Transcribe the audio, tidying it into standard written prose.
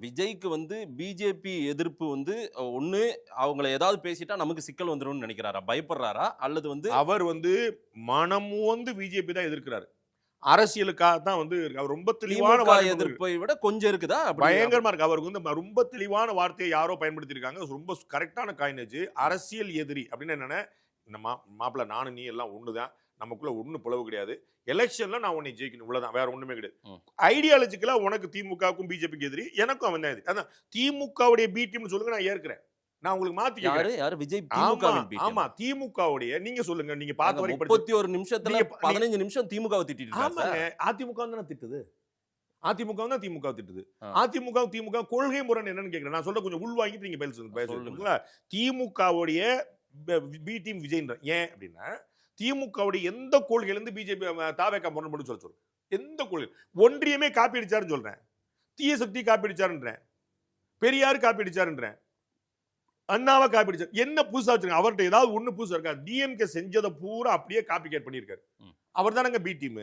விஜய்க்கு வந்து பிஜேபி எதிர்ப்பு வந்து ஒண்ணு அவங்கள ஏதாவது பேசிட்டா நமக்கு சிக்கல் வந்துரும்னு நினைக்கிறாரா? பயப்படுறாரா? அல்லது வந்து அவர் வந்து மனமும் வந்து பிஜேபி தான் எதிர்க்கிறாரு. அரசியலுக்காக தான் வந்து அவர் ரொம்ப தெளிவான திமுக வார்த்தை எதிர்ப்பை விட கொஞ்சம் இருக்குதா? அப்படி பயங்கரமா இருக்கு. அவருக்கு வந்து ரொம்ப தெளிவான வார்த்தையை யாரோ பயன்படுத்தியிருக்காங்க. ரொம்ப கரெக்ட்டான காயினேஜ். அரசியல் எதிரி அப்படின்னு என்னன்னா, இந்த மாப்பிள நானும் நீ எல்லாம் ஒண்ணுதான். நமக்குள்ள ஒண்ணும் பிளவு கிடையாது. எலக்ஷன்ல நான் உன்னை ஜெயிக்கணும். இவ்வளவுதான். வேற ஒண்ணுமே கிடையாது. ம். ஐடியாலஜிக்கலா உனக்கு திமுகவுக்கும் பிஜேபிக்கு எதிரி. எனக்கும் அவன் தான் எதிரி. அதான் திமுகவுடைய பி டீம்னு சொல்லுங்க நான் ஏற்கிறேன். நான் உங்களுக்கு மாத்தி யாரு? கேட்கிறேன். யாரு? விஜய் ஆமா, திமுகவின் பி ஆமா. டீமா? திமுகவுடைய நீங்க சொல்லுங்க. நீங்க ஏங்க பார்த்த வரைக்கும் படிச்சது. 31 நிமிஷத்துல நீங்க நீங்க 15 நிமிஷம் திமுகவ திட்டிட்டு இருக்காரு ஆமாங்க. சார். அதிமுக தானே திட்டுது. அதிமுக தான் திமுக திட்டுது. ஆ. அதிமுக திமுக கொள்கை முரண் என்னன்னு கேட்கிறேன். நான் சொல்ல கொஞ்சம் உள்வாங்கிட்டு நீங்க சொல்லுங்க. பேசுறீங்களா? திமுகவுடைய பி டீம் விஜய்ன்றேன். ஏன் அப்படின்னா, திமுகவுடைய எந்த கொள்கையில இருந்து பிஜேபி தாவேக்கா முரண்படும் சொல்ல சொல்லுங்க. எந்த கொள்கை? ஒன்றியமே காப்பி அடிச்சாருன்னு சொல்றேன். தீய சக்தி காப்பி அடிச்சாருன்றேன். பெரியார் காப்பி அடிச்சாருன்றேன். அண்ணாவ காப்பி அடிச்சார். என்ன புதுசா வச்சிருக்காங்க? அவர்ட்ட ஏதாவது ஒண்ணு புதுசா இருக்கா? டிஎம்கே செஞ்சத பூரா அப்படியே காப்பி கேட் பண்ணியிருக்காரு. ம். அவர் தானங்க பி டீம்.